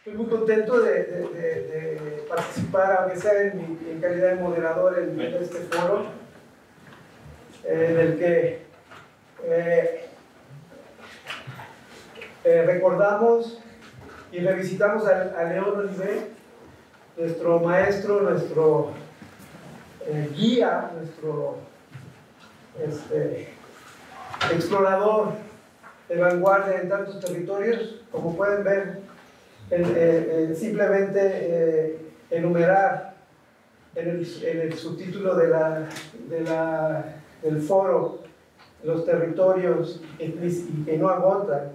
Estoy muy contento de participar, aunque sea en calidad de moderador en este foro, en el que recordamos y revisitamos a León Olivé, nuestro maestro, nuestro guía, nuestro explorador de vanguardia en tantos territorios. Como pueden ver, simplemente enumerar en el subtítulo del foro los territorios que no agotan: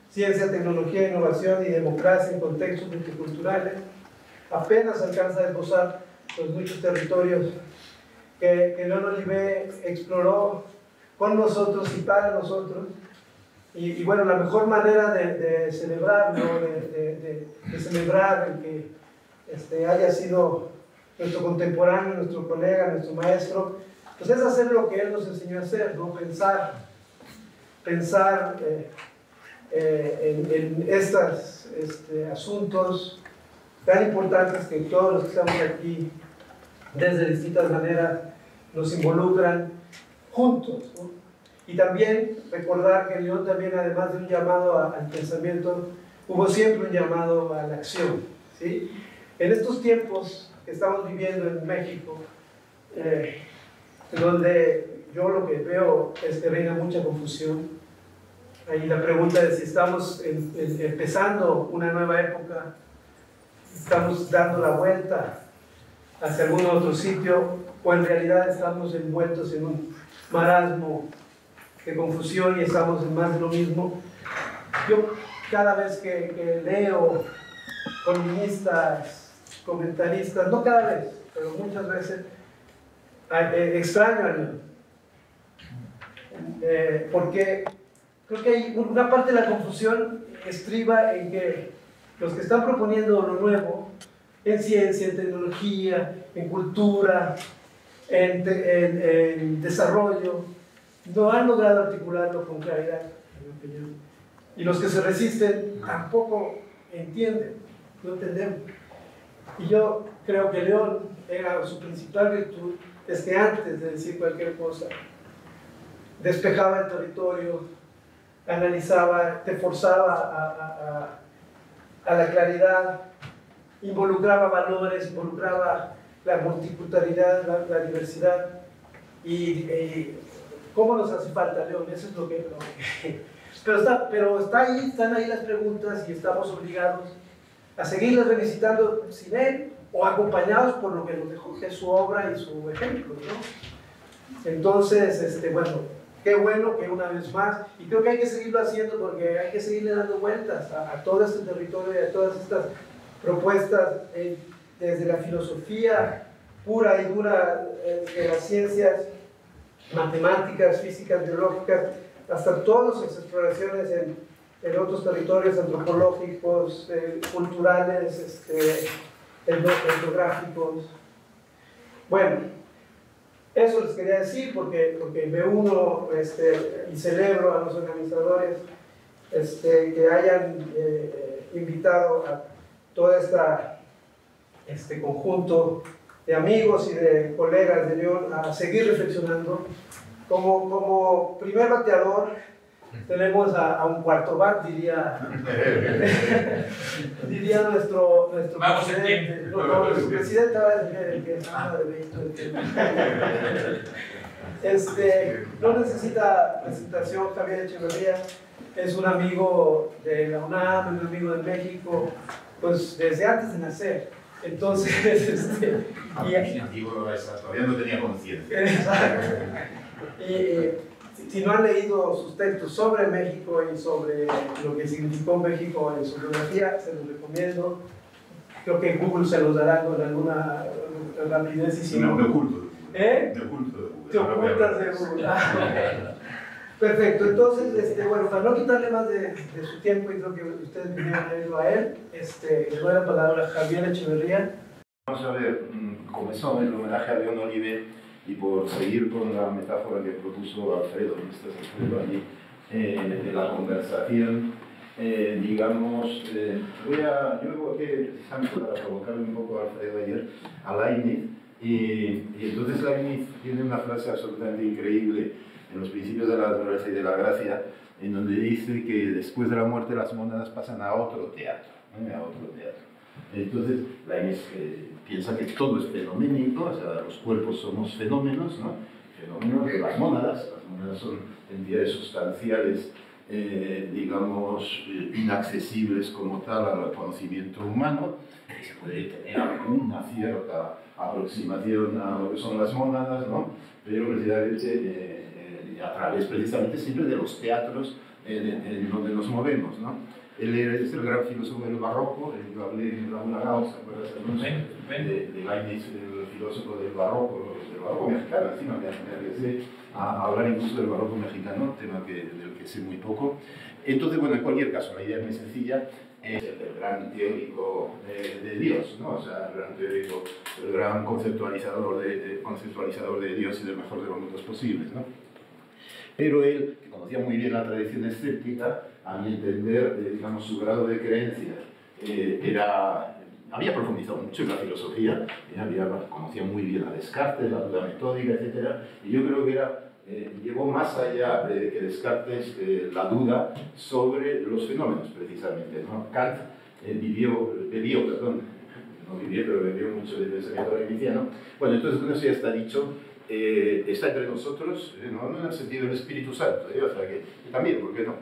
ciencia, tecnología, innovación y democracia en contextos multiculturales. Apenas alcanza a esbozar los muchos territorios que León Olivé exploró con nosotros y para nosotros. Y bueno, la mejor manera de celebrarlo, de celebrar el que haya sido nuestro contemporáneo, nuestro colega, nuestro maestro, pues es hacer lo que él nos enseñó a hacer, ¿no? Pensar en estos asuntos tan importantes que todos los que estamos aquí, desde distintas maneras, nos involucran juntos, ¿no? Y también recordar que León también, además de un llamado al pensamiento, hubo siempre un llamado a la acción, ¿sí? En estos tiempos que estamos viviendo en México, donde yo lo que veo es que reina mucha confusión. Ahí la pregunta es si estamos empezando una nueva época, estamos dando la vuelta hacia algún otro sitio, o en realidad estamos envueltos en un marasmo de confusión y estamos en más de lo mismo. Yo cada vez que leo columnistas, comentaristas, no cada vez, pero muchas veces, extraño a León, porque creo que hay una parte de la confusión estriba en que los que están proponiendo lo nuevo en ciencia, en tecnología, en cultura, en desarrollo, no han logrado articularlo con claridad, en mi opinión. Y los que se resisten tampoco entienden, no entendemos. Y yo creo que León su principal virtud es que antes de decir cualquier cosa, despejaba el territorio, analizaba, te forzaba a la claridad, involucraba valores, involucraba la multiculturalidad, la diversidad. Y ¿cómo nos hace falta, León? Eso es lo que pero está ahí, están ahí las preguntas y estamos obligados a seguirlas revisitando sin él o acompañados por lo que nos dejó, que es su obra y su ejemplo, ¿no? Entonces, bueno, qué bueno que una vez más, y creo que hay que seguirlo haciendo porque hay que seguirle dando vueltas a todo este territorio y a todas estas propuestas, desde la filosofía pura y dura de las ciencias, matemáticas, físicas, biológicas, hasta todas las exploraciones en otros territorios antropológicos, culturales, etnográficos. Bueno, eso les quería decir porque me uno y celebro a los organizadores que hayan invitado a todo este conjunto de amigos y de colegas de León a seguir reflexionando. Como primer bateador tenemos a un cuarto bat, diría nuestro presidente. Nuestro presidente va a decir el que no necesita presentación. Javier Echeverría es un amigo de la UNAM, un amigo de México, pues desde antes de nacer. Entonces, todavía no tenía conciencia. Y si no han leído sus textos sobre México y sobre lo que significó México en su biografía, se los recomiendo. Creo que Google se los dará con alguna rapidez. Y si no, me oculto. ¿Eh? Me oculto. Te ocultas de Google. Perfecto, entonces, bueno, para no quitarle más de su tiempo, y creo que ustedes vinieron a leerlo a él, le doy la palabra a Javier Echeverría. Vamos a ver, comenzó el homenaje a León Olivé, y por seguir con la metáfora que propuso Alfredo, allí en la conversación, digamos, yo evoqué precisamente para provocarle un poco a Alfredo ayer, a Leibniz, y entonces Leibniz tiene una frase absolutamente increíble en los principios de la naturaleza y de la gracia, en donde dice que después de la muerte las mónadas pasan a otro teatro, a otro teatro. Entonces, Leibniz piensa que todo es fenoménico, o sea, los cuerpos somos fenómenos, ¿no? Fenómenos de las mónadas son entidades sustanciales, digamos, inaccesibles como tal al conocimiento humano, que se puede tener alguna cierta aproximación a lo que son las mónadas, ¿no? Pero precisamente a través precisamente siempre de los teatros en donde nos movemos, ¿no? Él es el gran filósofo del barroco, yo hablé en la Gauss, ¿te acuerdas? De Leibniz, el filósofo del barroco mexicano, encima me arriesgué a hablar incluso del barroco mexicano, tema del que sé muy poco. Entonces, bueno, en cualquier caso, la idea es muy sencilla, es el gran teórico de Dios, ¿no? O sea, el gran teórico, el gran conceptualizador de Dios y del mejor de los mundos posibles, ¿no? Pero él, que conocía muy bien la tradición escéptica, a mi entender, digamos, su grado de creencia había profundizado mucho en la filosofía, conocía muy bien a Descartes, la duda metódica, etc. Y yo creo que llevó más allá de que Descartes la duda sobre los fenómenos, precisamente, ¿no? Kant bebió mucho del pensamiento leibniziano. Bueno, entonces con eso ya está dicho. Está entre nosotros, no en el sentido del Espíritu Santo, o sea que también, ¿por qué no?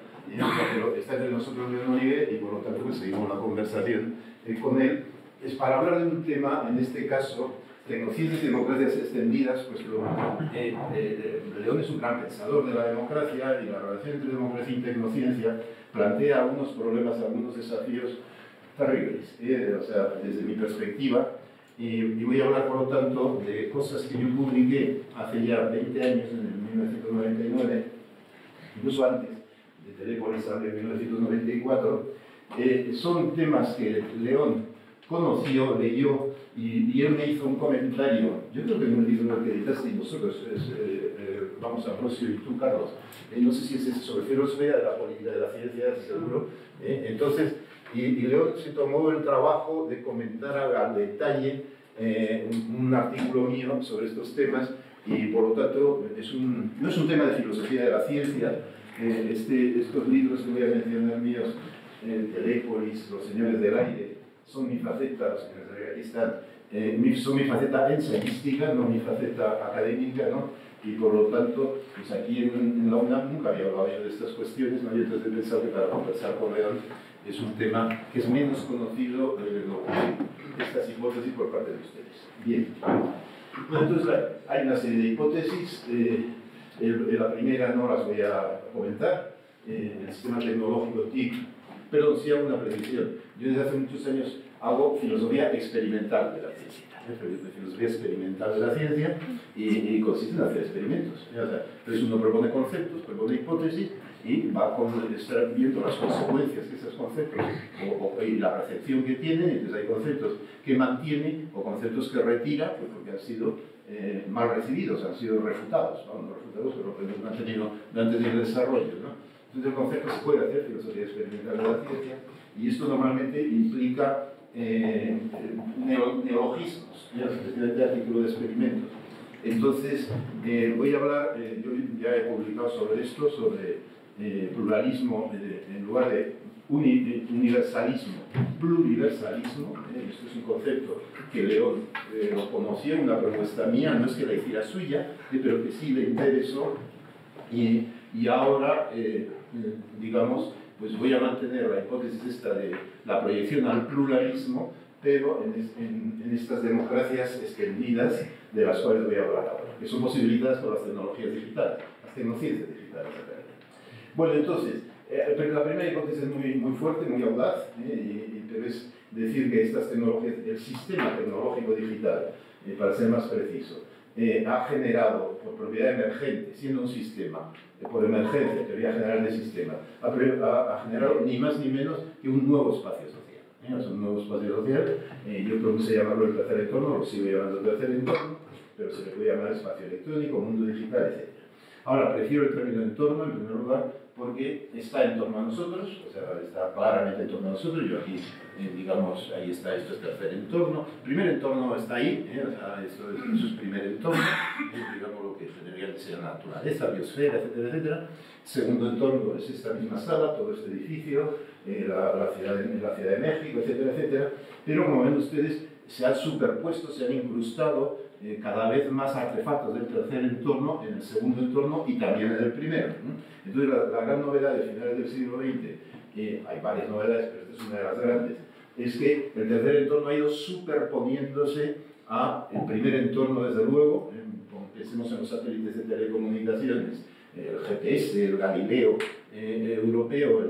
Pero está entre nosotros León Olive y por lo tanto pues, seguimos la conversación con él. Es para hablar de un tema, en este caso, tecnociencias y democracias extendidas, pues León es un gran pensador de la democracia y la relación entre democracia y tecnociencia plantea algunos problemas, algunos desafíos terribles, o sea, desde mi perspectiva. Y voy a hablar, por lo tanto, de cosas que yo publiqué hace ya 20 años, en el 1999, incluso antes de Telépolis, en 1994. Son temas que León conoció, leyó, y él me hizo un comentario. Yo creo que en un libro que editaste vosotros, vamos a Ambrosio y tú, Carlos, no sé si es ese sobre filosofía de la política de la ciencia, seguro. Entonces, y León se tomó el trabajo de comentar al detalle un artículo mío sobre estos temas, y por lo tanto no es un tema de filosofía de la ciencia. Estos libros que voy a mencionar míos, Telépolis, Los Señores del Aire, son mi faceta, los señores del aire aquí están, son mi faceta ensayística, no mi faceta académica, ¿no? Y por lo tanto, pues aquí en la UNAM nunca había hablado yo de estas cuestiones, ¿no? Yo entonces he pensado que para conversar con León es un tema que es menos conocido estas hipótesis por parte de ustedes. Bien. Bueno, entonces hay una serie de hipótesis. La primera no las voy a comentar. El sistema tecnológico TIC, pero sí hago una precisión. Yo desde hace muchos años hago filosofía experimental de la ciencia. Filosofía experimental de la ciencia y consiste en hacer experimentos. O sea, entonces uno propone conceptos, propone hipótesis y va a estar viendo las consecuencias de esos conceptos y la recepción que tienen. Entonces hay conceptos que mantiene o conceptos que retira, pues porque han sido mal recibidos, han sido refutados, no refutados, pero no han tenido desarrollo, ¿no? Entonces el concepto se puede hacer filosofía experimental de la ciencia, y esto normalmente implica neologismos, especialmente artículo de experimentos. Entonces voy a hablar, yo ya he publicado sobre esto, sobre pluralismo en lugar de universalismo, pluriversalismo. Esto es un concepto que León lo conocía, una propuesta mía, no es que la hiciera suya, pero que sí le interesó, y ahora, digamos, pues voy a mantener la hipótesis esta de la proyección al pluralismo, pero en estas democracias extendidas de las cuales voy a hablar ahora, que son posibilitadas por las tecnologías digitales, las tecnociencias digitales. Bueno, entonces, pero la primera hipótesis es muy fuerte, muy audaz, pero es decir que estas tecnologías, el sistema tecnológico digital, para ser más preciso, ha generado, por propiedad emergente, siendo un sistema, por emergencia, teoría general del sistema, ha generado ni más ni menos que un nuevo espacio social. Es un nuevo espacio social, yo propuse llamarlo el tercer entorno, lo sigo llamando el tercer entorno, pero se le puede llamar espacio electrónico, mundo digital, etc. Ahora, prefiero el término entorno, en primer lugar, porque está en torno a nosotros, o sea, está claramente en torno a nosotros. Yo aquí, digamos, ahí está, esto es tercer entorno. Primer entorno está ahí, o sea, eso es primer entorno, digamos lo que tendría que ser la naturaleza, la biosfera, etcétera, etcétera. Segundo entorno es esta misma sala, todo este edificio, la ciudad de México, etcétera, etcétera. Pero como ven ustedes, se han superpuesto, se han incrustado cada vez más artefactos del tercer entorno en el segundo entorno y también en el primero. Entonces, la gran novedad de finales del siglo XX, hay varias novedades, pero esta es una de las grandes, es que el tercer entorno ha ido superponiéndose al primer entorno, desde luego. Pensemos en los satélites de telecomunicaciones, el GPS, el Galileo europeo,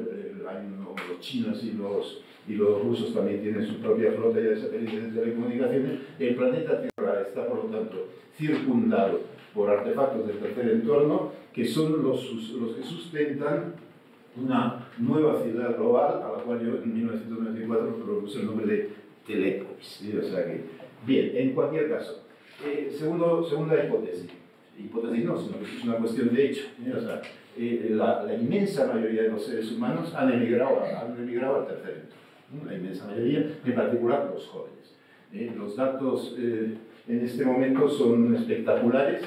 los chinos y los rusos también tienen su propia flota de satélites de telecomunicaciones. El planeta Tierra está, por lo tanto, circundado por artefactos del tercer entorno, que son los que sustentan una nueva ciudad global, a la cual yo en 1994 propuse el nombre de Telépolis. O sea que, bien, en cualquier caso, segunda hipótesis. Hipótesis no, sino que es una cuestión de hecho. O sea, la inmensa mayoría de los seres humanos han emigrado al tercer entorno. La inmensa mayoría, en particular los jóvenes. Los datos en este momento son espectaculares,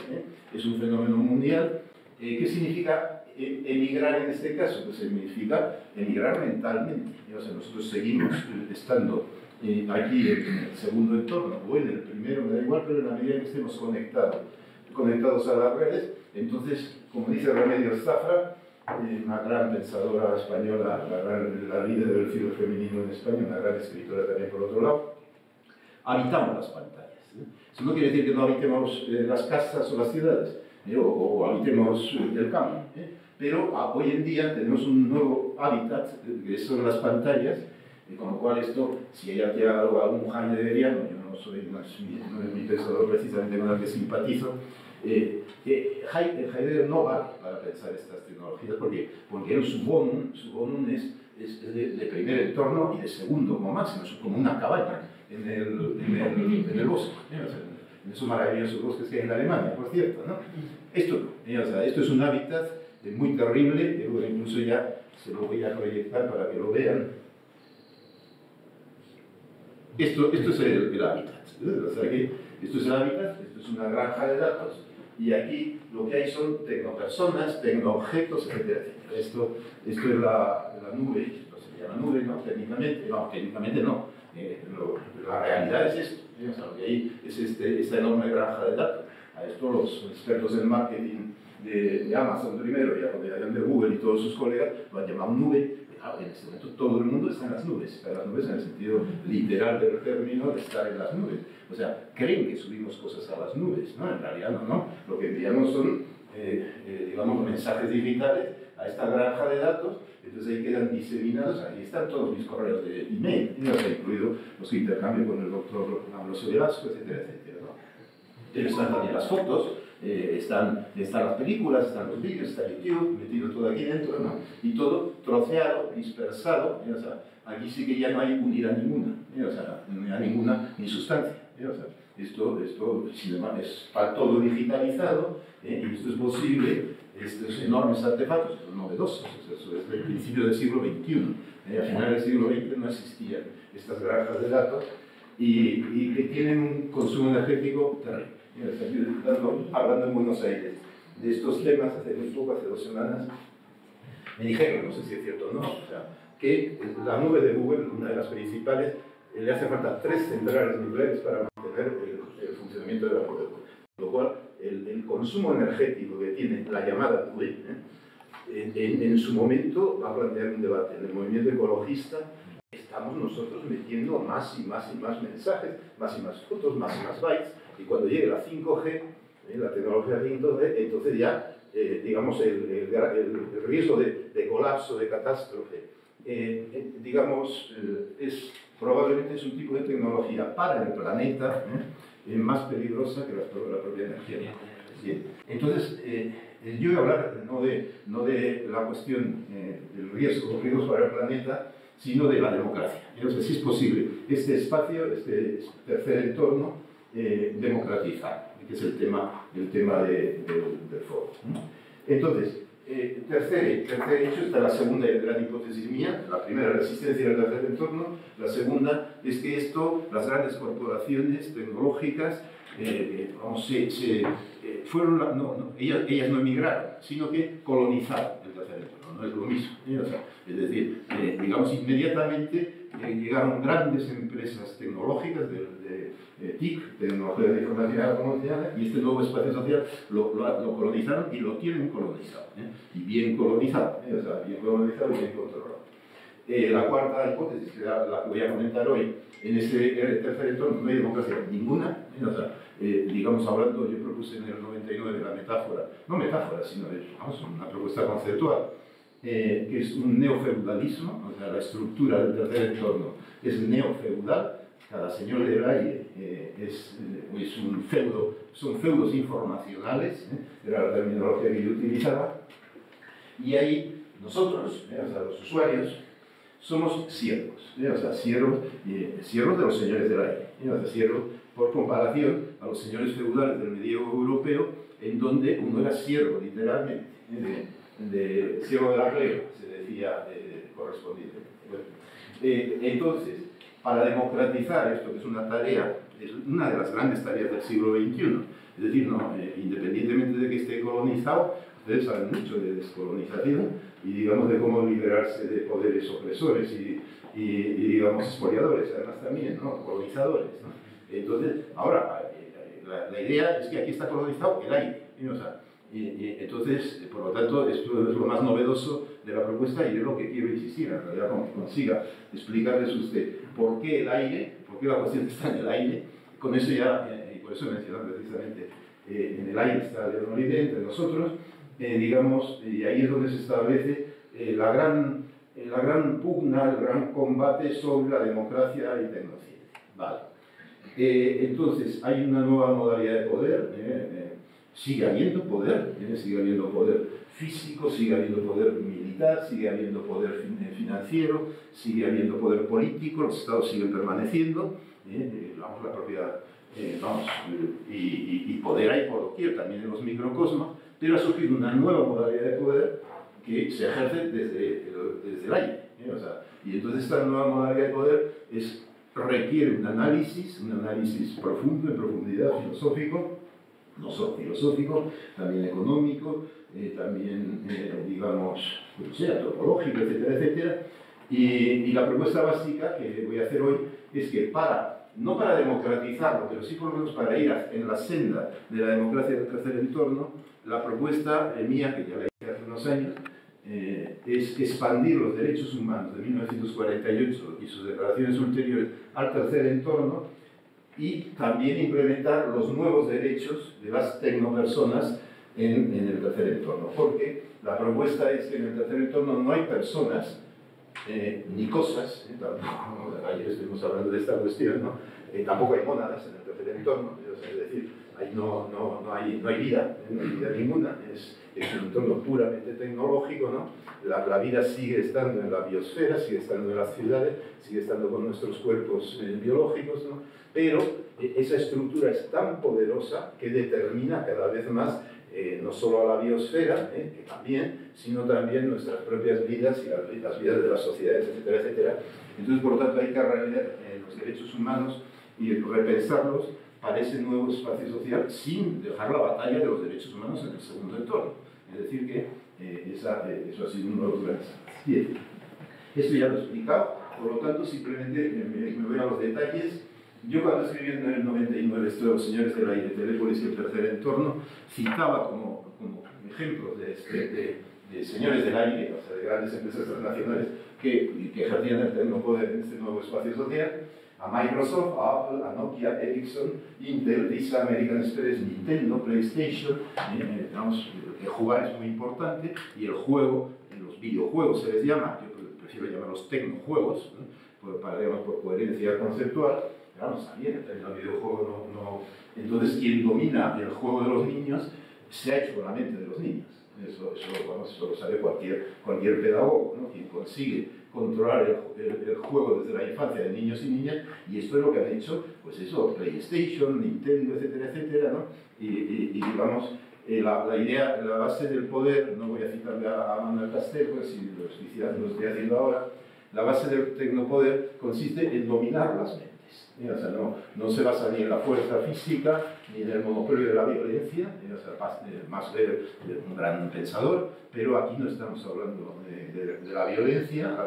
es un fenómeno mundial. ¿Qué significa emigrar en este caso? Pues significa emigrar mentalmente. O sea, nosotros seguimos estando aquí en el segundo entorno o en el primero, me da igual, pero en la medida en que estemos conectados a las redes, entonces, como dice Remedios Zafra, una gran pensadora española, la líder del filo femenino en España, una gran escritora también por otro lado, habitamos las pantallas. Eso no quiere decir que no habitemos las casas o las ciudades, o habitemos el campo, pero hoy en día tenemos un nuevo hábitat, que son las pantallas, con lo cual esto, si hay aquí algún heideggeriano, yo no es mi pensador precisamente con el que simpatizo, Heidegger no vale para pensar estas tecnologías, porque él, su bonum es de primer entorno y de segundo como máximo, es como una cabaña en el bosque, en esos maravillosos bosques que hay en Alemania, por cierto, ¿no? Esto no, o sea, esto es un hábitat muy terrible, incluso ya se lo voy a proyectar para que lo vean. Esto es el hábitat, o sea que esto es el hábitat, esto es una granja de datos, y aquí lo que hay son tecnopersonas, tecnoobjetos, etcétera, etcétera. Esto es la nube, esto se llama nube, ¿no? Técnicamente no. La realidad es esto, o sea, lo que hay es esta enorme granja de datos. A esto los expertos en marketing de Amazon primero, y a continuación de Google y todos sus colegas, lo han llamado nube. En este momento todo el mundo está en las nubes en el sentido literal del término de estar en las nubes. O sea, creen que subimos cosas a las nubes, ¿no? En realidad no. Lo que enviamos son, digamos, mensajes digitales a esta granja de datos, entonces ahí quedan diseminados, ahí están todos mis correos de email, incluido los que intercambio con el doctor Ambrosio Velasco, etcétera, etcétera, ¿no? Pero están también las fotos, están las películas, están los vídeos, está YouTube, metido todo aquí dentro, ¿no? Y todo troceado, dispersado, o sea, aquí sí que ya no hay unidad ninguna, o sea, no hay ninguna ni sustancia, o sea, esto sin embargo, está todo digitalizado, y esto es posible, estos enormes artefactos, son novedosos, eso es del principio del siglo XXI, a finales del siglo XX no existían estas granjas de datos, y que tienen un consumo energético terrible. Hablando en Buenos Aires de estos temas hace muy poco, hace 2 semanas, me dijeron, no sé si es cierto o no, o sea, que la nube de Google, una de las principales, le hace falta 3 centrales nucleares para mantener el funcionamiento de la nube de Google. Con lo cual, el consumo energético que tiene la llamada nube, en su momento va a plantear un debate. En el movimiento ecologista estamos nosotros metiendo más y más mensajes, más y más fotos, más y más bytes, y cuando llegue la 5G, la tecnología 5G, entonces ya, digamos, el riesgo de colapso, de catástrofe, digamos, probablemente es un tipo de tecnología para el planeta más peligrosa que la propia energía. ¿Sí? Entonces, yo voy a hablar no de la cuestión del riesgos para el planeta, sino de la democracia. Entonces, si es posible este espacio, este tercer entorno, democratizar, que es el tema del foro. Entonces, Tercer hecho, esta es la segunda gran hipótesis mía. La primera, resistencia al tercer entorno. La segunda es que esto, las grandes corporaciones tecnológicas, ellas no emigraron, sino que colonizaron el tercer entorno. No es lo mismo. O sea, es decir, digamos, inmediatamente llegaron grandes empresas tecnológicas de TIC, tecnología de información comercial, y este nuevo espacio social lo colonizaron y lo tienen colonizado, y bien colonizado, o sea, bien colonizado y bien controlado. La cuarta hipótesis, que la que voy a comentar hoy, en ese tercer entorno no hay democracia ninguna, o sea, digamos, hablando, yo propuse en el 99 la metáfora, no metáfora, sino una propuesta conceptual, que es un neofeudalismo, o sea, la estructura del tercer entorno es neofeudal. Cada señor del aire es un feudo, son feudos informacionales, era la terminología que yo utilizaba, y ahí nosotros, o sea, los usuarios, somos siervos, o sea, siervos de los señores del aire, o sea, siervos por comparación a los señores feudales del medievo europeo, en donde uno era siervo, literalmente, de siervo de la regla, se decía correspondiente. Bueno, entonces, para democratizar esto, que es una tarea, es una de las grandes tareas del siglo XXI, es decir, independientemente de que esté colonizado, ustedes saben mucho de descolonización y, digamos, de cómo liberarse de poderes opresores y digamos, expoliadores, además también, ¿no? Colonizadores, ¿no? Entonces, ahora, la idea es que aquí está colonizado el aire, o sea, entonces, por lo tanto, esto es lo más novedoso de la propuesta y es lo que quiero insistir, en realidad, como consiga explicarles a usted por qué el aire, por qué la cuestión está en el aire. Con eso ya, y por eso he mencionado precisamente, en el aire está Leonolide, entre nosotros, digamos, y ahí es donde se establece la gran pugna, el gran combate sobre la democracia y tecnociencia. Vale. Entonces, hay una nueva modalidad de poder, sigue habiendo poder físico, sigue habiendo poder militar, sigue habiendo poder financiero, sigue habiendo poder político, los estados siguen permaneciendo, la propiedad, y poder hay por doquier, también en los microcosmos, pero ha surgido una nueva modalidad de poder que se ejerce desde el aire, o sea, y entonces esta nueva modalidad de poder requiere un análisis profundo, en profundidad, filosófico, no solo filosófico, también económico, también, digamos, antropológico, etcétera, etcétera. Y la propuesta básica que voy a hacer hoy es que no para democratizarlo, pero sí por lo menos para ir en la senda de la democracia del tercer entorno, la propuesta mía, que ya la hice hace unos años, es expandir los derechos humanos de 1948 y sus declaraciones ulteriores al tercer entorno, y también implementar los nuevos derechos de las tecnopersonas en el tercer entorno, porque la propuesta es que en el tercer entorno no hay personas ni cosas, ayer estuvimos hablando de esta cuestión, ¿no? Tampoco hay mónadas en el tercer entorno, es decir, ahí no hay vida, no hay vida ninguna, es un entorno puramente tecnológico, ¿no? La vida sigue estando en la biosfera, sigue estando en las ciudades, sigue estando con nuestros cuerpos biológicos, ¿no? Pero esa estructura es tan poderosa que determina cada vez más no solo a la biosfera, que también, sino también nuestras propias vidas y las vidas de las sociedades, etcétera, etcétera. Entonces, por lo tanto, hay que arraigar los derechos humanos y repensarlos para ese nuevo espacio social sin dejar la batalla de los derechos humanos en el segundo entorno. Es decir, que eso ha sido un nuevo gran desafío. Bien, esto ya lo he explicado, por lo tanto, simplemente me voy a los detalles. Yo cuando escribí en el 99 esto de los señores del aire, Telépolis y el tercer entorno, citaba como ejemplos de señores del aire, o sea, de grandes empresas transnacionales que ejercían el tecnopoder en este nuevo espacio social, a Microsoft, a Apple, a Nokia, Ericsson, Intel, Visa, American Express, Nintendo, PlayStation. El jugar es muy importante y el juego, en los videojuegos se les llama, yo prefiero llamarlos tecnojuegos, ¿no? por coherencia conceptual. Vamos, también el videojuego no. Entonces, quien domina el juego de los niños se ha hecho con la mente de los niños. Eso lo sabe cualquier pedagogo, ¿no? Quien consigue controlar el juego desde la infancia de niños y niñas, y esto es lo que han hecho, pues eso, PlayStation, Nintendo, etcétera, etcétera, ¿no? Y digamos, la idea, la base del poder, no voy a citarle a Manuel Castells, pues, si lo estoy haciendo ahora, la base del tecnopoder consiste en dominar las mentes. O sea, no se basa ni en la fuerza física, ni en el monopolio de la violencia, o sea, más de un gran pensador, pero aquí no estamos hablando de la violencia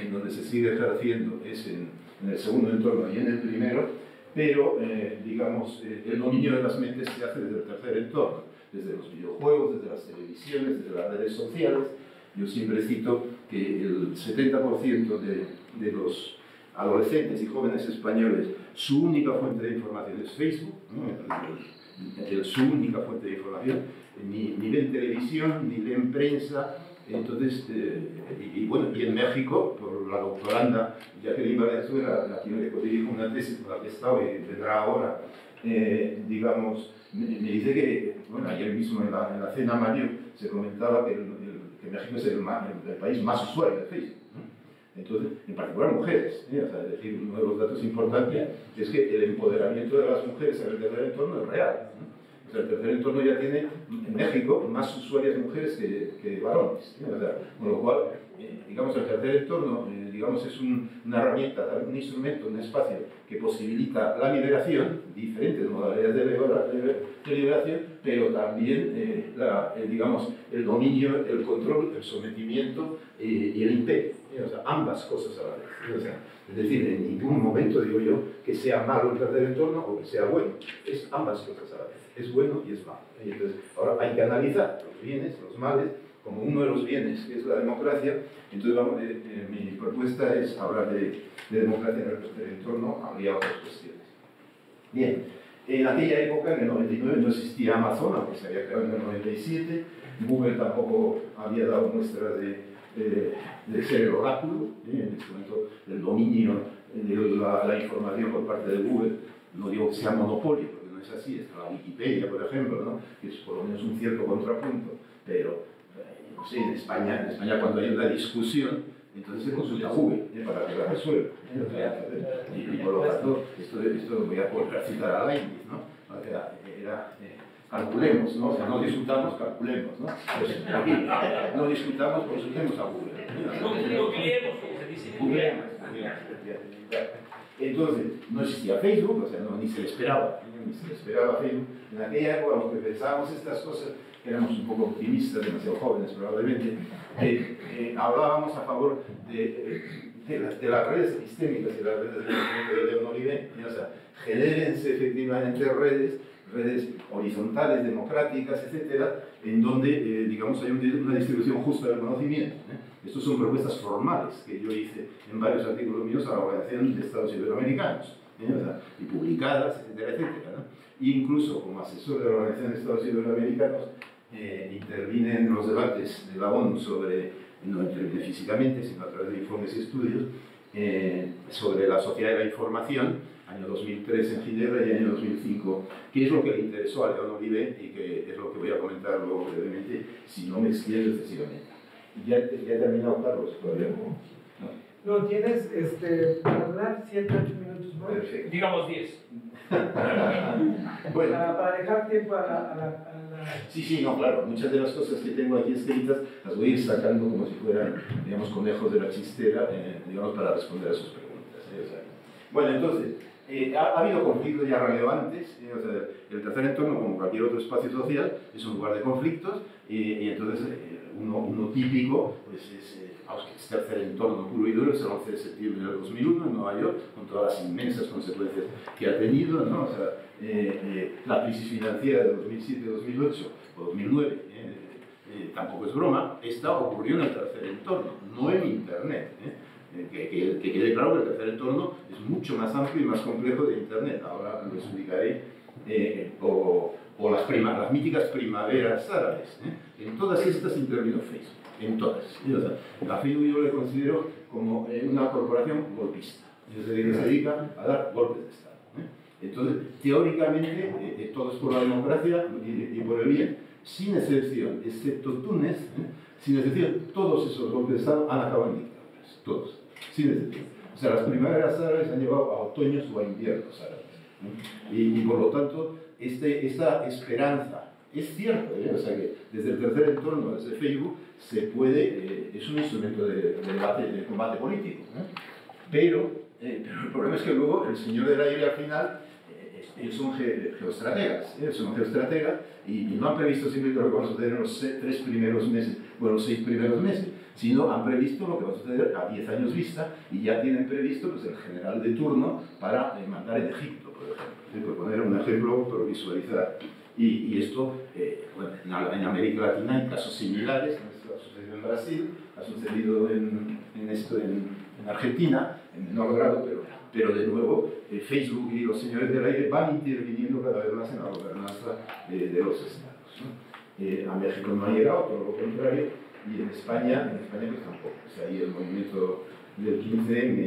en donde se sigue ejerciendo es en el segundo entorno y en el primero, pero, digamos, el dominio de las mentes se hace desde el tercer entorno, desde los videojuegos, desde las televisiones, desde las redes sociales. Yo siempre cito que el 70% de los adolescentes y jóvenes españoles, su única fuente de información es Facebook, ¿no? Su única fuente de información, ni ven televisión, ni leen prensa. Entonces, bueno, y en México, por la doctoranda Jacqueline Valenzuela, la que yo dirijo una tesis por la que he estado y vendrá ahora, digamos, me dice que, bueno, ayer mismo en la cena Mario se comentaba que México es el país más usuario de Facebook, ¿no? Entonces, en particular mujeres, o sea, es decir, uno de los datos importantes es que el empoderamiento de las mujeres en el tercer entorno es real, ¿no? O sea, el tercer entorno ya tiene en México más usuarias mujeres que varones, ¿no? O sea, con lo cual, digamos, el tercer entorno digamos, es una herramienta, un instrumento, un espacio que posibilita la liberación, diferentes modalidades de liberación, pero también, digamos, el dominio, el control, el sometimiento y el imperio. O sea, ambas cosas a la vez. O sea, es decir, en ningún momento digo yo que sea malo el tercer entorno o que sea bueno. Es ambas cosas a la vez. Es bueno y es malo. Y entonces, ahora hay que analizar los bienes, los males, como uno de los bienes, que es la democracia. Entonces, mi propuesta es hablar de democracia en el tercer entorno, habría otras cuestiones. Bien, en aquella época, en el 99, no existía Amazon, aunque se había creado en el 97. Google tampoco había dado muestras de ser el oráculo, en este momento el dominio de la información por parte de Google. No digo que sea monopolio, porque no es así, está la Wikipedia, por ejemplo, ¿no? Que es por lo menos un cierto contrapunto, pero no sé, en España cuando hay una discusión, entonces se consulta a Google para que la resuelva. Y por lo tanto, esto voy a poder citar a Leibniz, ¿no? O sea, calculemos, ¿no? O sea, no discutamos, calculemos, ¿no? Pues aquí, no discutamos, consultemos a Google. Googleemos, como se dice. Googleemos. Entonces, no existía Facebook, o sea, ni se le esperaba Facebook. En aquella época, los que pensábamos estas cosas, éramos un poco optimistas, demasiado jóvenes probablemente, hablábamos a favor de las redes epistémicas y las redes de León Olivet, o sea, genérense efectivamente redes horizontales, democráticas, etcétera, en donde, digamos, hay una distribución justa del conocimiento. Estas son propuestas formales que yo hice en varios artículos míos a la Organización de Estados Iberoamericanos, o sea, y publicadas, etcétera, etcétera, ¿no? E incluso como asesor de la Organización de Estados Iberoamericanos intervine en los debates de la ONU no intervine físicamente, sino a través de informes y estudios, sobre la sociedad de la información, año 2003 en Ginebra y año 2005, que es lo que le interesó a León Olivet y que es lo que voy a comentar luego brevemente, si no me extiendo excesivamente. Ya he terminado, Carlos, todavía no. No, tienes para hablar 7 8 minutos más. Perfecto. Digamos 10. Bueno. Para dejar tiempo a la... Sí, no, claro. Muchas de las cosas que tengo aquí escritas las voy a ir sacando como si fueran, digamos, conejos de la chistera, digamos, para responder a sus preguntas. O sea, bueno, entonces, ha habido conflictos ya relevantes. O sea, el tercer entorno, como cualquier otro espacio social, es un lugar de conflictos y entonces uno típico pues es tercer entorno puro y duro, es el 11 de septiembre del 2001 en Nueva York, con todas las inmensas consecuencias que ha tenido, ¿no? O sea, la crisis financiera de 2007-2008 o 2009 tampoco es broma. Esta ocurrió en el tercer entorno, no en Internet. Que quede claro que el tercer entorno es mucho más amplio y más complejo de Internet. Ahora lo explicaré. O las míticas primaveras árabes. En todas estas intervino Facebook, en todas. O sea, a Facebook yo le considero como una corporación golpista. Se dedica a dar golpes de Estado. Entonces, teóricamente, todo es por la democracia y por el bien, sin excepción, excepto Túnez, sin excepción, todos esos golpes de Estado han acabado en dictaduras. Todos, sin excepción. O sea, las primaveras árabes han llevado a otoños o a inviernos árabes. Y por lo tanto, esta esperanza Es cierto, o sea que desde el tercer entorno, desde Facebook, se puede, es un instrumento de debate, de combate político, pero el problema es que luego el señor del aire al final ellos son geoestrategas, son geoestrategas y no han previsto simplemente lo que va a suceder en los 3 primeros meses o en los 6 primeros meses, sino han previsto lo que va a suceder a 10 años vista y ya tienen previsto pues, el general de turno para mandar en Egipto, por ejemplo. Por poner un ejemplo, pero visualizar. Y esto, bueno, en América Latina hay casos similares, ha sucedido en Brasil, ha sucedido en Argentina, en menor grado, pero de nuevo Facebook y los señores del aire van interviniendo cada vez más en la gobernanza de los estados, ¿no? A México no ha llegado, todo lo contrario, y en España pues tampoco. O sea, ahí el movimiento del 15M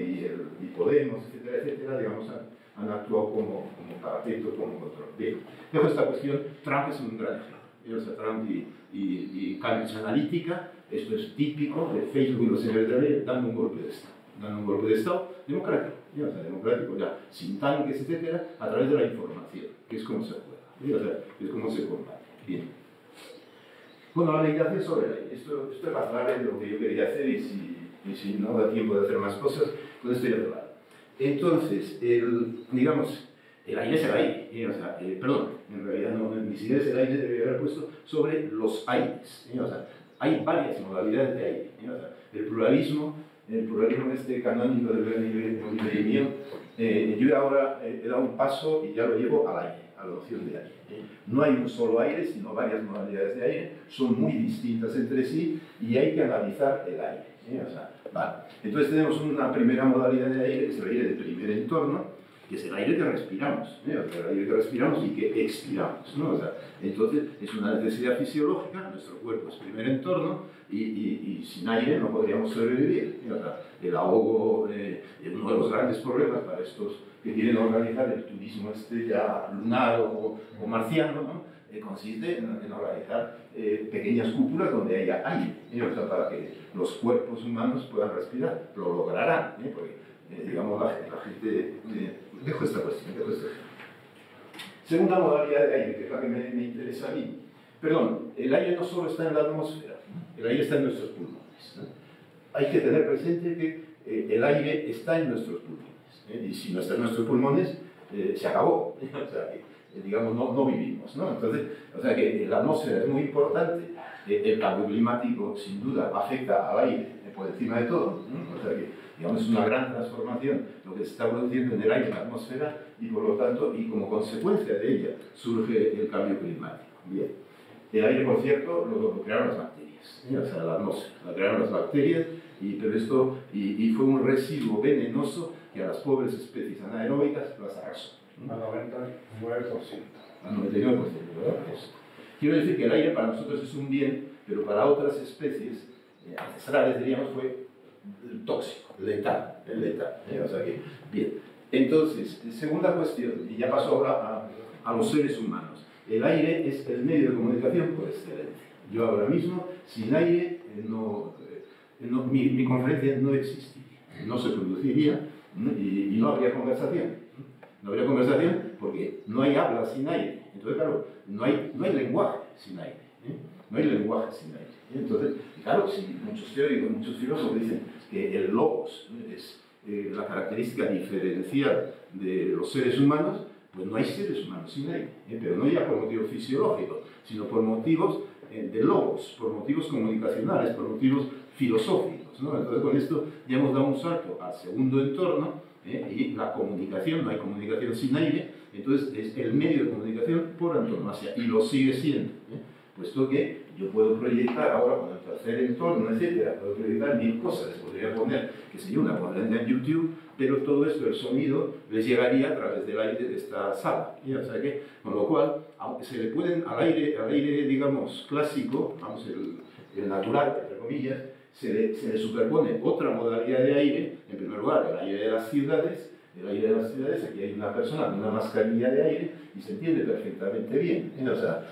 y Podemos, etcétera, digamos, han actuado como parapeto, como control. Bien, dejo esta cuestión. Trump es un gran ejemplo. O sea, Trump y Cambridge Analytica, esto es típico de Facebook y los señores de la ley, dando un golpe de Estado. Dando un golpe de Estado democrático, o sea, democrático ya, sin tanques, etcétera, a través de la información, que es como se juega, o sea, es como se combate. Bien. Bueno, la legislación sobre la ley. Esto es más grave de lo que yo quería hacer y si no da tiempo de hacer más cosas, con esto ya cerrado. Entonces, digamos, el aire es el aire, o sea, perdón, en realidad no, ni siquiera es el aire, debería haber puesto sobre los aires, o sea, hay varias modalidades de aire, o sea, el pluralismo este canónico del Benigno, yo ahora he dado un paso y ya lo llevo al aire, a la noción de aire. No hay un solo aire, sino varias modalidades de aire, son muy distintas entre sí y hay que analizar el aire. O sea, vale. Entonces tenemos una primera modalidad de aire, que es el aire de primer entorno, que es el aire que respiramos, o sea, el aire que respiramos y que expiramos, ¿no? O sea, entonces es una necesidad fisiológica, nuestro cuerpo es primer entorno y sin aire no podríamos sobrevivir. O sea, el ahogo es uno de los grandes problemas para estos que quieren organizar el turismo ya lunar o marciano, ¿no? Consiste en organizar pequeñas cúpulas donde haya aire, o sea, para que los cuerpos humanos puedan respirar. Lo lograrán, porque digamos, la gente... dejo esta cuestión. Segunda modalidad de aire, que es la que me interesa a mí. Perdón, el aire no solo está en la atmósfera, el aire está en nuestros pulmones, ¿no? Hay que tener presente que el aire está en nuestros pulmones, y si no está en nuestros pulmones, se acabó. O sea, digamos, no vivimos, ¿no? Entonces, o sea que la atmósfera es muy importante, el cambio climático sin duda afecta al aire por encima de todo, ¿no? O sea que, digamos, es una gran transformación lo que se está produciendo en el aire, en la atmósfera, y por lo tanto, y como consecuencia de ella, surge el cambio climático. Bien. El aire, por cierto, lo crearon las bacterias, o sea, la atmósfera, la crearon las bacterias, pero esto, y fue un residuo venenoso que a las pobres especies anaeróbicas las arrasó. Al 99%. Al 99%, ¿verdad? Quiero decir que el aire para nosotros es un bien, pero para otras especies ancestrales, diríamos, fue tóxico, letal, o sea que, bien. Entonces, segunda cuestión, y ya paso ahora a los seres humanos. El aire es el medio de comunicación por excelencia. Yo ahora mismo, sin aire, mi conferencia no existiría, no se produciría y no habría conversación. No habría conversación porque no hay habla sin aire. Entonces, claro, no hay lenguaje sin aire. No hay lenguaje sin aire. Entonces, claro, si muchos teóricos, muchos filósofos dicen que el logos es la característica diferencial de los seres humanos, pues no hay seres humanos sin aire. Pero no ya por motivos fisiológicos, sino por motivos de logos, por motivos comunicacionales, por motivos filosóficos, ¿no? Entonces, con esto ya hemos dado un salto al segundo entorno, y la comunicación, no hay comunicación sin aire, entonces es el medio de comunicación por antonomasia, y lo sigue siendo, puesto que yo puedo proyectar ahora con el tercer entorno, etcétera, puedo proyectar 1000 cosas, les podría poner, que sé yo, una pondré en YouTube, pero todo esto, el sonido, les llegaría a través del aire de esta sala, o sea que, con lo cual, aunque se le pueden al aire digamos, clásico, vamos, el natural, entre comillas, se le superpone otra modalidad de aire, en primer lugar, el aire de las ciudades, aquí hay una persona con una mascarilla de aire y se entiende perfectamente bien, o sea,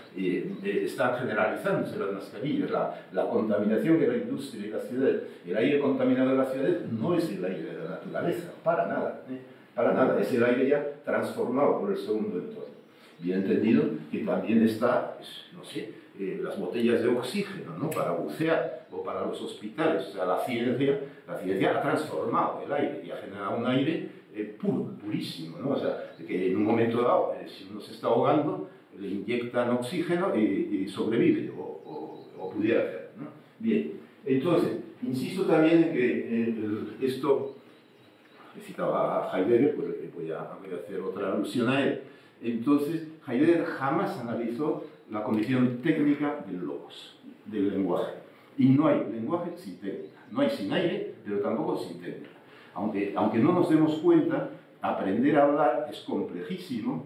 están generalizándose las mascarillas, la contaminación que la industria y las ciudades, el aire contaminado de las ciudades no es el aire de la naturaleza, para nada, es el aire ya transformado por el segundo entorno. Bien entendido que también está, pues, no sé, las botellas de oxígeno, ¿no? Para bucear o para los hospitales. O sea, la ciencia ha transformado el aire y ha generado un aire puro, purísimo, ¿no? O sea, que en un momento dado, si uno se está ahogando, le inyectan oxígeno y sobrevive, o pudiera hacer, ¿no? Bien, entonces, insisto también en que esto, he citado a Heidegger, pues voy a hacer otra alusión a él. Entonces, Heidegger jamás analizó la condición técnica del logos, del lenguaje. Y no hay lenguaje sin técnica. No hay sin aire, pero tampoco sin técnica. Aunque no nos demos cuenta, aprender a hablar es complejísimo,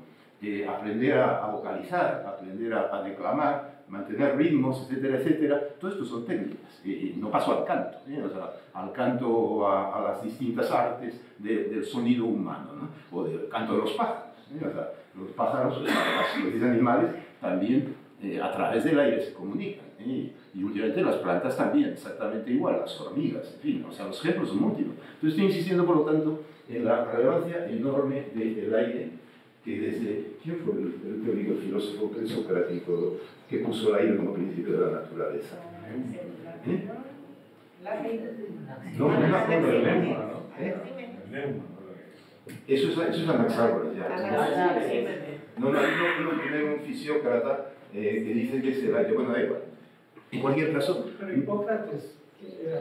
aprender a vocalizar, aprender a declamar, mantener ritmos, etcétera, etcétera, todo esto son técnicas. No paso al canto, o sea, al canto o a las distintas artes del sonido humano, ¿no? O del canto de los pájaros. O sea, los pájaros, las especies animales, también a través del aire se comunican. Y últimamente las plantas también, exactamente igual, las hormigas, en fin, o sea, los ejemplos son múltiples. Entonces estoy insistiendo, por lo tanto, en la relevancia enorme del aire, que desde, ¿quién fue el teórico, el filósofo presocrático que puso el aire como principio de la naturaleza? No, el lengua, ¿no? Eso es Anaxágoras, ya. No, primero un fisiócrata que dice que es el aire. Bueno, da igual. En cualquier caso... Pero Hipócrates...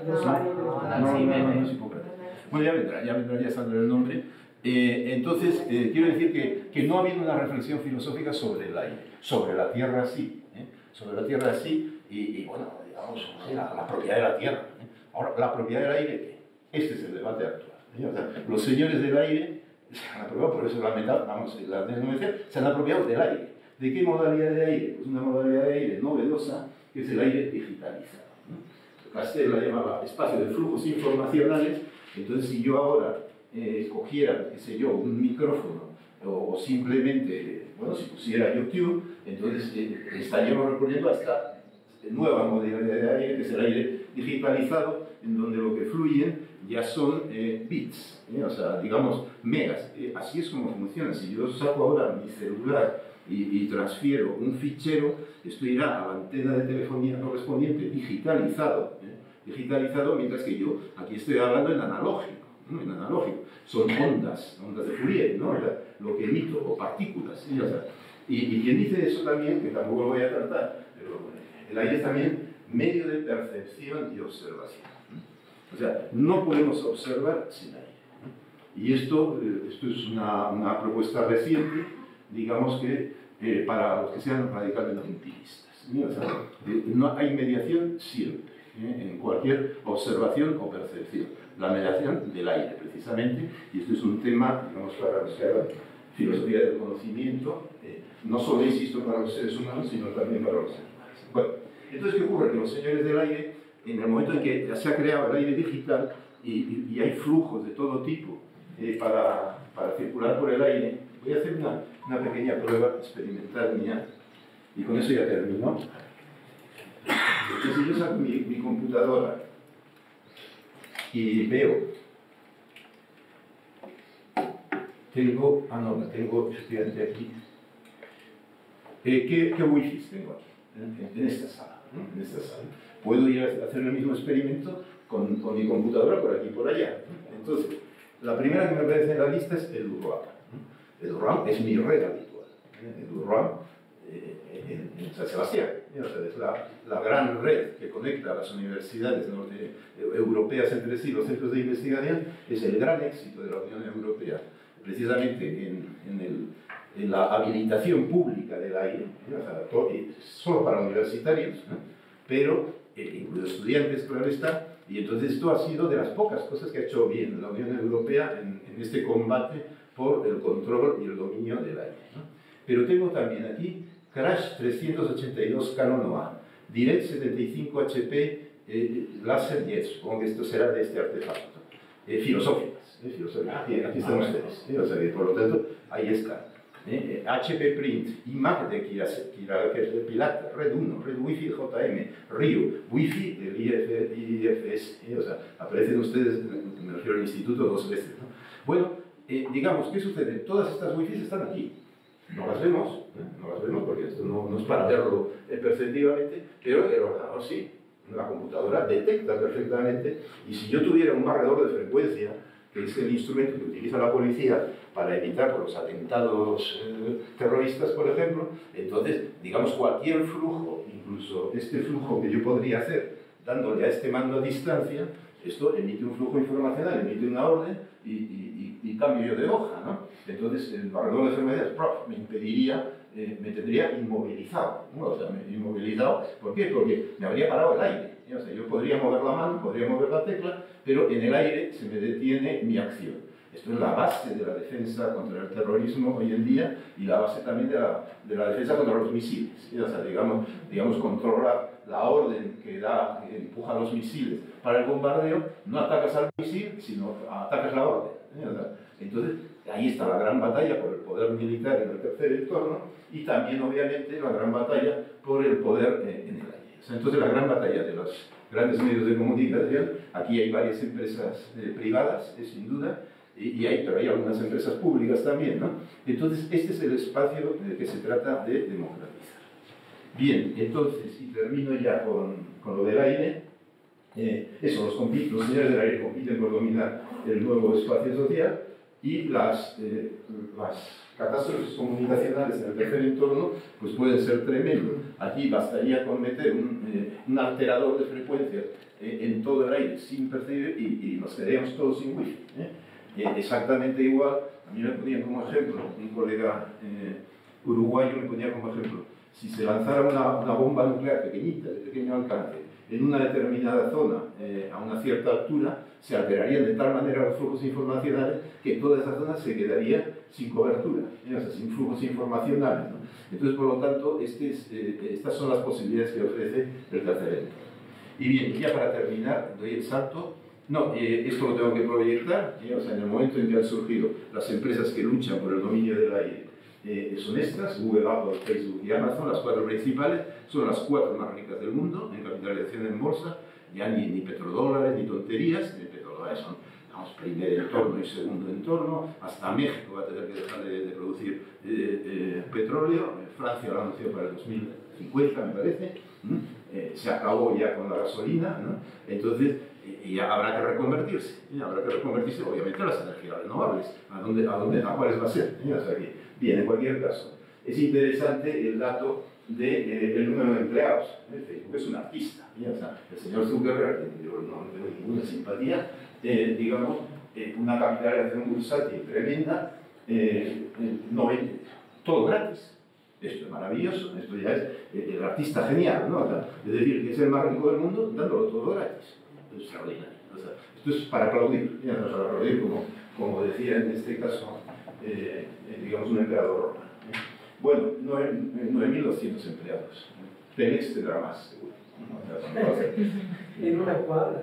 No es Hipócrates. Bueno, ya vendrá, ya saldrá el nombre. Entonces, quiero decir que no ha habido una reflexión filosófica sobre el aire. Sobre la Tierra sí. Sobre la Tierra sí. Y bueno, digamos, la propiedad de la Tierra. Ahora, la propiedad del aire, ¿qué? Este es el debate actual. O sea, los señores del aire se han apropiado, por eso la denominación, se han apropiado del aire. ¿De qué modalidad de aire? Pues una modalidad de aire novedosa, que es el aire digitalizado, ¿no? Castell la llamaba espacio de flujos informacionales. Entonces, si yo ahora cogiera, qué sé yo, un micrófono o simplemente, bueno, si pusiera YouTube, entonces estaríamos recurriendo a esta nueva modalidad de aire, que es el aire digitalizado, en donde lo que fluyen ya son bits, o sea, digamos, megas. Así es como funciona. Si yo saco ahora mi celular y transfiero un fichero, esto irá a la antena de telefonía correspondiente digitalizado, mientras que yo aquí estoy hablando en analógico, ¿no? En analógico. Son ondas de Fourier, ¿no? Lo que emito, o partículas, ¿sí? O sea, y quien dice eso también, que tampoco lo voy a tratar, pero el aire es también medio de percepción y observación. O sea, no podemos observar sin aire. Y esto es una propuesta reciente, digamos que para los que sean radicalmente empiristas. O sea, no hay mediación siempre, en cualquier observación o percepción. La mediación del aire, precisamente, y esto es un tema, digamos, para los que hagan filosofía del conocimiento, no solo, insisto, para los seres humanos, sino también para los animales. Bueno, entonces, ¿qué ocurre? Que los señores del aire, en el momento en que se ha creado el aire digital y hay flujos de todo tipo para circular por el aire, voy a hacer una pequeña prueba experimental mía y con eso ya termino. Entonces, si yo saco mi computadora y veo, tengo estudiante aquí, ¿qué wifi tengo aquí? En esta sala. En esta sala. Puedo ir a hacer el mismo experimento con mi computadora por aquí y por allá. Entonces, la primera que me aparece en la lista es el URAM. El URAM es mi red habitual. El URAM en San Sebastián. Es la gran red que conecta a las universidades europeas entre sí, los centros de investigación. Es el gran éxito de la Unión Europea, precisamente en la habilitación pública del aire, o sea, solo para universitarios, ¿no? Pero incluidos estudiantes, claro está, y entonces esto ha sido de las pocas cosas que ha hecho bien la Unión Europea en este combate por el control y el dominio del aire, ¿no? Pero tengo también aquí Crash 382 Canon OA, Direct 75 HP Laser Jet, supongo que esto será de este artefacto, filosóficas, aquí están ustedes, o sea que por lo tanto ahí está. HP Print, IMAC de Pilat, Red 1, Red Wi-Fi JM, RIO, Wi-Fi del IFS, o sea, aparecen ustedes, me refiero al instituto, 2 veces, ¿no? Bueno, digamos, ¿qué sucede? Todas estas Wi-Fi están aquí. No las vemos, no las vemos porque esto no es para verlo perceptivamente, pero el ordenador sí. La computadora detecta perfectamente, y si yo tuviera un barredor de frecuencia, que es el instrumento que utiliza la policía para evitar los atentados terroristas, por ejemplo, entonces, digamos, cualquier flujo, incluso este flujo que yo podría hacer dándole a este mando a distancia, esto emite un flujo informacional, emite una orden y cambio yo de hoja, ¿no? Entonces, el barredor de frecuencias me impediría, me tendría inmovilizado, ¿no? O sea, inmovilizado, ¿por qué? Porque me habría parado el aire. O sea, yo podría mover la mano, podría mover la tecla, pero en el aire se me detiene mi acción. Esto es la base de la defensa contra el terrorismo hoy en día y la base también de la defensa contra los misiles. O sea, digamos controlar la orden que empuja los misiles para el bombardeo, no atacas al misil, sino atacas la orden. O sea, entonces, ahí está la gran batalla por el poder militar en el tercer entorno y también, obviamente, la gran batalla por el poder en el aire. O sea, entonces, la gran batalla de los grandes medios de comunicación, aquí hay varias empresas privadas, sin duda, pero hay algunas empresas públicas también, ¿no? Entonces, este es el espacio que se trata de democratizar. Bien, entonces, y termino ya con lo del aire. Los señores del aire compiten por dominar el nuevo espacio social y las catástrofes comunicacionales en el tercer entorno pues pueden ser tremendas. Aquí bastaría con meter un alterador de frecuencias en todo el aire sin percibir y nos quedaríamos todos sin wifi. Exactamente igual, a mí me ponía como ejemplo, un colega uruguayo me ponía como ejemplo, si se lanzara una bomba nuclear pequeñita, de pequeño alcance, en una determinada zona, a una cierta altura, se alterarían de tal manera los flujos informacionales que toda esa zona se quedaría sin cobertura, o sea, sin flujos informacionales, ¿no? Entonces, por lo tanto, estas son las posibilidades que ofrece el tercer entorno. Y bien, ya para terminar, doy el salto. No, esto lo tengo que proyectar, o sea, en el momento en que han surgido las empresas que luchan por el dominio del aire, son estas, Google, Apple, Facebook y Amazon, las cuatro principales, son las cuatro más ricas del mundo en capitalización en bolsa, ya ni petrodólares, ni tonterías, ni petrodólares son, vamos, primer entorno y segundo entorno, hasta México va a tener que dejar de producir petróleo, Francia lo anunció para el 2050, me parece, se acabó ya con la gasolina, ¿no? Entonces, y habrá que reconvertirse, obviamente a las energías renovables, ¿a cuáles va a ser? O sea que, bien, en cualquier caso, es interesante el dato del número de empleados. Facebook es un artista, o sea, el señor Zuckerberg, yo no tengo ninguna simpatía, digamos, una capitalización bursátil tremenda, todo gratis. Esto es maravilloso, esto ya es el artista genial, ¿no? O sea, es decir, que es el más rico del mundo dándolo todo gratis. Es extraordinario. O sea, esto es para aplaudir, como decía en este caso, digamos, un emperador romano. Bueno, 9.200 empleados. Pemex tendrá más, seguro. En una cuadra.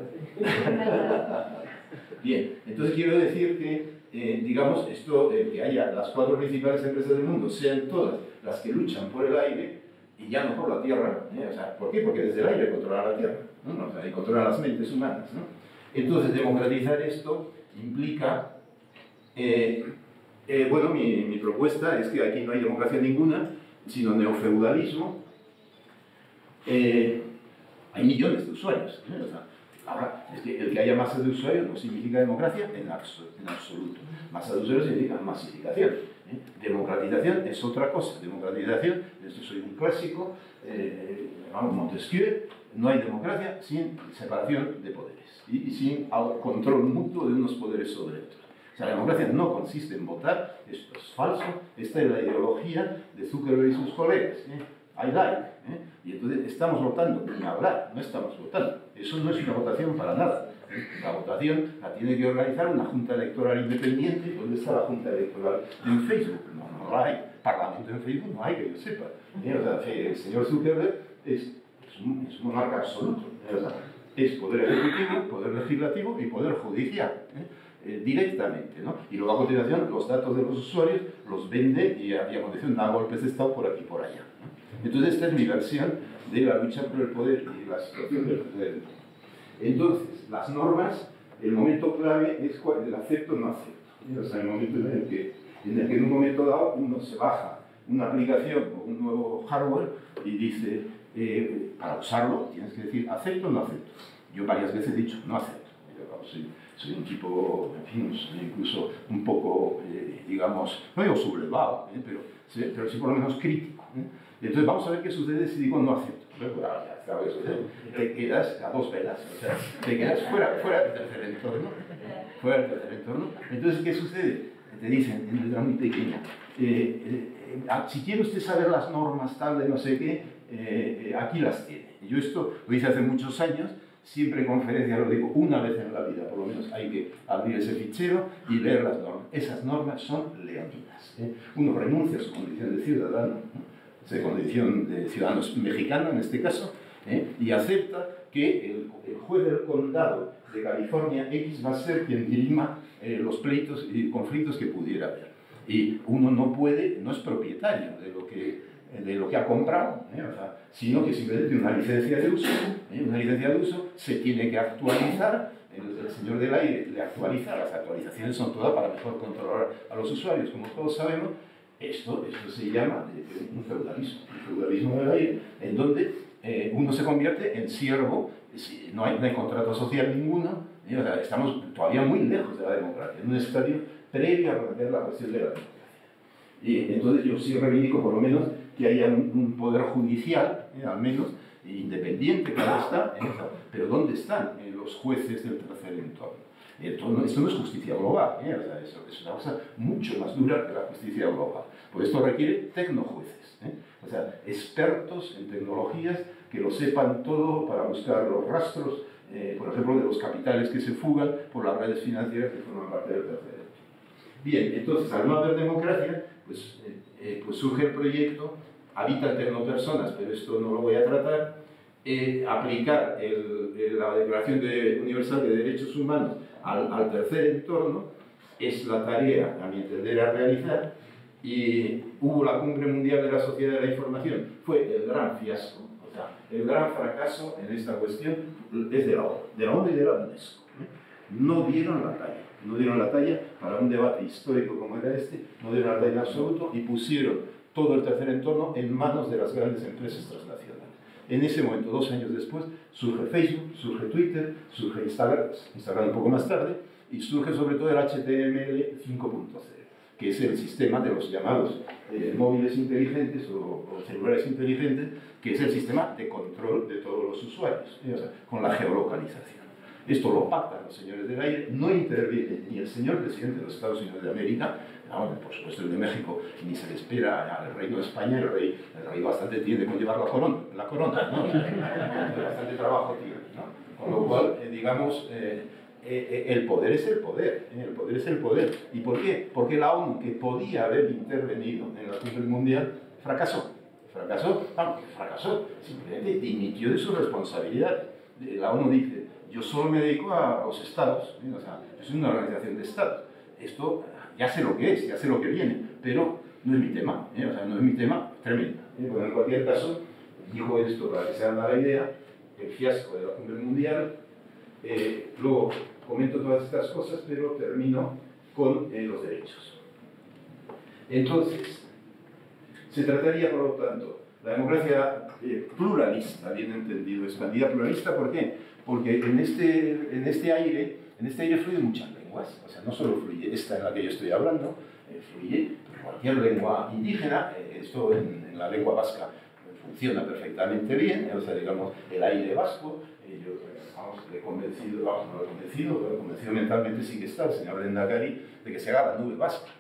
Bien, entonces quiero decir que, digamos, esto, que haya las cuatro principales empresas del mundo, sean todas las que luchan por el aire y ya no por la tierra. O sea, ¿por qué? Porque desde el aire controlan la tierra, ¿no? O sea, y controlan las mentes humanas, ¿no? Entonces, democratizar esto implica, bueno, mi propuesta es que aquí no hay democracia ninguna, sino neofeudalismo. Hay millones de usuarios, ¿eh? O sea, ahora, es que el que haya masa de usuarios no significa democracia en absoluto. Masa de usuarios significa masificación. Democratización es otra cosa. Democratización, esto soy un clásico, Montesquieu, no hay democracia sin separación de poderes y sin control mutuo de unos poderes sobre otros. O sea, la democracia no consiste en votar, esto es falso, esta es la ideología de Zuckerberg y sus colegas. I like. Y entonces estamos votando, ni hablar, no estamos votando. Eso no es una votación para nada. La votación la tiene que organizar una junta electoral independiente. ¿Dónde está la junta electoral? En Facebook. No la hay. Parlamento en Facebook no hay, que yo sepa. O sea, el señor Zuckerberg es un monarca absoluto. O sea, es poder ejecutivo, poder legislativo y poder judicial. Directamente, ¿no? Y luego a continuación los datos de los usuarios los vende y a continuación da golpes de Estado por aquí y por allá, ¿no? Entonces esta es mi versión de la lucha por el poder y la situación del poder. Entonces, las normas, el momento clave es el acepto o no acepto. O sea, el momento en el que en un momento dado uno se baja una aplicación o un nuevo hardware y dice, para usarlo tienes que decir acepto o no acepto. Yo varias veces he dicho no acepto. Yo, soy un tipo, en fin, incluso un poco, digamos, no digo sublevado, pero sí por lo menos crítico. Entonces vamos a ver qué sucede si digo no acepto. Ya sabes, te quedas a dos velas, o sea, te quedas fuera del tercer entorno. Fuera del tercer entorno. Entonces, ¿qué sucede? Te dicen en letra muy pequeña, si quiere usted saber las normas tal de no sé qué, aquí las tiene. Yo esto lo hice hace muchos años, siempre en conferencia lo digo una vez en la vida, por lo menos hay que abrir ese fichero y leer las normas. Esas normas son leoninas. Uno renuncia a su condición de ciudadano, su condición de ciudadano mexicano en este caso, y acepta que el juez del condado de California X va a ser quien dirima los pleitos y conflictos que pudiera haber. Y uno no puede, no es propietario de lo que ha comprado, o sea, sino que simplemente tiene una licencia de uso, se tiene que actualizar, el señor del aire le actualiza, las actualizaciones son todas para mejor controlar a los usuarios, como todos sabemos. Esto se llama un feudalismo del aire, en donde uno se convierte en siervo, no hay contrato social ninguno, o sea, estamos todavía muy lejos de la democracia, en un estadio previo a conocer la cuestión de la democracia. Y entonces yo sí reivindico por lo menos que haya un poder judicial, al menos, independiente, claro está, pero ¿dónde están los jueces del tercer entorno? Esto no es justicia global, o sea, es una cosa mucho más dura que la justicia global. Por esto requiere tecnojueces, o sea, expertos en tecnologías que lo sepan todo para buscar los rastros, por ejemplo, de los capitales que se fugan por las redes financieras que forman parte del tercer entorno. Bien, entonces, al no haber democracia, pues surge el proyecto, habitan tecnopersonas, pero esto no lo voy a tratar, aplicar la Declaración Universal de Derechos Humanos al tercer entorno es la tarea, a mi entender, a realizar, y hubo la Cumbre Mundial de la Sociedad de la Información, fue el gran fiasco, o sea, el gran fracaso en esta cuestión es de la ONU y de la UNESCO. No dieron la talla para un debate histórico como era este, no dieron la talla en absoluto y pusieron todo el tercer entorno en manos de las grandes empresas transnacionales. En ese momento, 2 años después, surge Facebook, surge Twitter, surge Instagram un poco más tarde, y surge sobre todo el HTML 5.0, que es el sistema de los llamados móviles inteligentes o celulares inteligentes, que es el sistema de control de todos los usuarios, o sea, con la geolocalización. Esto lo pactan los señores del aire, no interviene ni el señor presidente de los Estados Unidos de América, por supuesto el de México, ni se le espera al reino de España, el rey bastante tiene con llevar la corona, ¿no? Bastante trabajo tiene, ¿no? Con lo cual, digamos, el poder es el poder, ¿Y por qué? Porque la ONU, que podía haber intervenido en la Cumbre Mundial, fracasó, simplemente dimitió de su responsabilidad. La ONU dice, yo solo me dedico a los estados, o sea, yo soy una organización de estados. Esto ya sé lo que es, ya sé lo que viene, pero no es mi tema, o sea, no es mi tema tremendo. Bueno, en cualquier caso, digo esto para que se hagan la idea, el fiasco de la Cumbre Mundial, luego comento todas estas cosas, pero termino con los derechos. Entonces, se trataría, por lo tanto, la democracia pluralista, bien entendido, expandida pluralista, ¿por qué? Porque en este aire fluyen muchas lenguas, o sea, no solo fluye esta en la que yo estoy hablando, fluye cualquier lengua indígena, esto en la lengua vasca funciona perfectamente bien, o sea, digamos, el aire vasco, yo, he convencido mentalmente sí que está el señor Lehendakari de que se haga la nube vasca.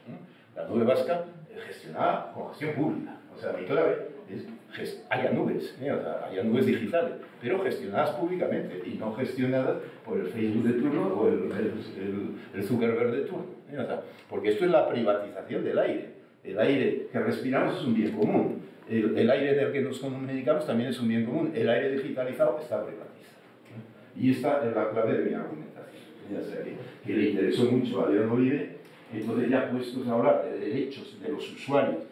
La nube vasca gestionada con gestión pública, o sea, mi clave es haya nubes, o sea, haya nubes digitales, pero gestionadas públicamente y no gestionadas por el Facebook de turno o el Zuckerberg de turno, o sea, porque esto es la privatización del aire. El aire que respiramos es un bien común, el aire en el que nos comunicamos también es un bien común, el aire digitalizado está privatizado. Y esta es la clave de mi argumentación. Ya sé que le interesó mucho a León Olive, entonces ya puestos a hablar de derechos de los usuarios.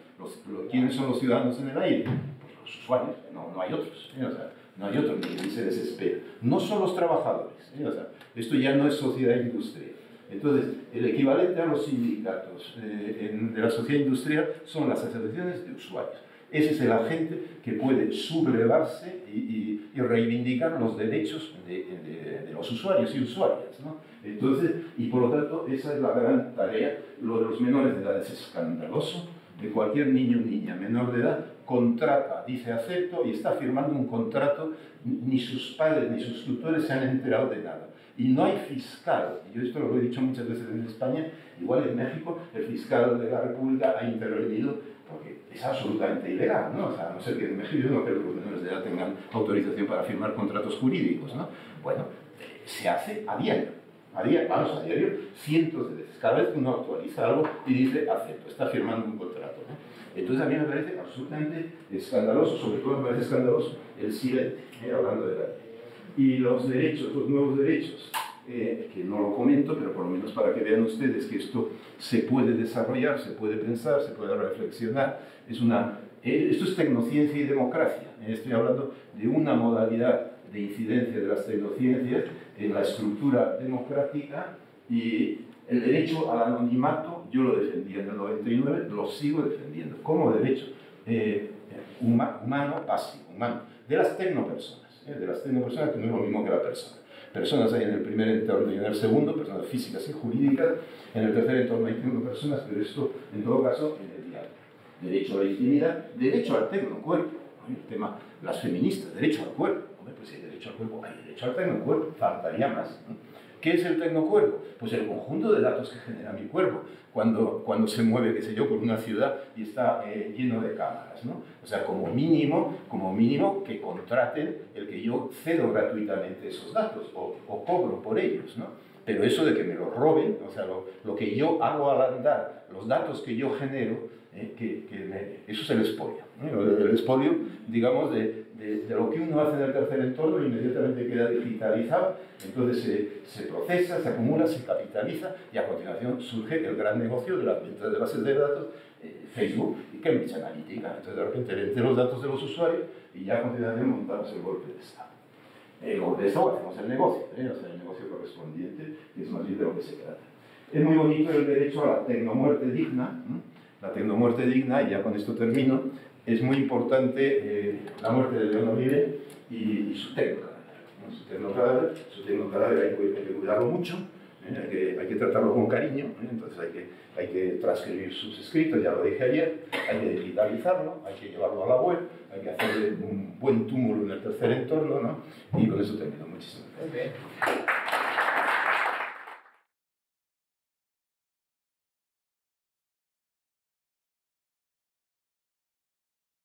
¿Quiénes son los ciudadanos en el aire? Pues los usuarios, no hay otros, o sea, no hay otros, ni se desespera. No son los trabajadores, o sea, esto ya no es sociedad industrial, Entonces, el equivalente a los sindicatos de la sociedad industrial son las asociaciones de usuarios. Ese es el agente que puede sublevarse y reivindicar los derechos de los usuarios y usuarias, ¿no? Entonces, y por lo tanto, esa es la gran tarea. Lo de los menores de edad es escandaloso. De cualquier niño o niña menor de edad contrata, dice acepto y está firmando un contrato, ni sus padres ni sus tutores se han enterado de nada. Y no hay fiscal, yo esto lo he dicho muchas veces en España, igual en México el fiscal de la República ha intervenido porque es absolutamente ilegal, ¿no? O sea, a no ser que en México yo no creo que los menores de edad tengan autorización para firmar contratos jurídicos, ¿no? Bueno, se hace a diario, cientos de veces. Cada vez que uno actualiza algo y dice acepto, está firmando un contrato, ¿no? Entonces a mí me parece absolutamente escandaloso, sobre todo me parece escandaloso el silencio, hablando de la ley. Y los derechos, los nuevos derechos, que no lo comento, pero por lo menos para que vean ustedes que esto se puede desarrollar, se puede pensar, se puede reflexionar. Esto es tecnociencia y democracia. Estoy hablando de una modalidad de incidencia de las tecnociencias en la estructura democrática, y el derecho al anonimato yo lo defendía en el 99, lo sigo defendiendo como derecho humano, básico, humano, de las tecnopersonas, que no es lo mismo que la persona. Personas hay en el primer entorno y en el segundo, personas físicas y jurídicas. En el tercer entorno hay tecnopersonas, pero esto, en todo caso, en el diálogo. Derecho a la intimidad, derecho al tecnocuerpo. El tema, las feministas, derecho al cuerpo. Hombre, pues si hay derecho al cuerpo, hay derecho al tecnocuerpo, faltaría más, ¿no? ¿Qué es el tecnocuerpo? Pues el conjunto de datos que genera mi cuerpo cuando se mueve, qué sé yo, por una ciudad y está lleno de cámaras, ¿no? O sea, como mínimo que contraten el que yo cedo gratuitamente esos datos o cobro por ellos, ¿no? Pero eso de que me los roben, o sea, lo que yo hago al andar, los datos que yo genero, eso es el expolio, ¿no? El expolio, digamos, de lo que uno hace en el tercer entorno inmediatamente queda digitalizado, entonces se procesa, se acumula, se capitaliza y a continuación surge el gran negocio de las ventas de bases de datos, Facebook y Cambridge Analytica. Entonces de repente venden los datos de los usuarios y ya a continuación montamos el golpe de Estado. El golpe de Estado hacemos el negocio, o sea, el negocio correspondiente, que es más bien de lo que se trata. Es muy bonito el derecho a la tecnomuerte digna, ¿no? La tecnomuerte digna, y ya con esto termino, es muy importante la muerte de León Oribe y su tecnocadáver. Su tecnocadáver hay que cuidarlo mucho, hay que tratarlo con cariño, entonces hay que transcribir sus escritos, ya lo dije ayer, hay que digitalizarlo, hay que llevarlo a la web, hay que hacerle un buen túmulo en el tercer entorno, ¿no? Y con eso termino. Muchísimas gracias.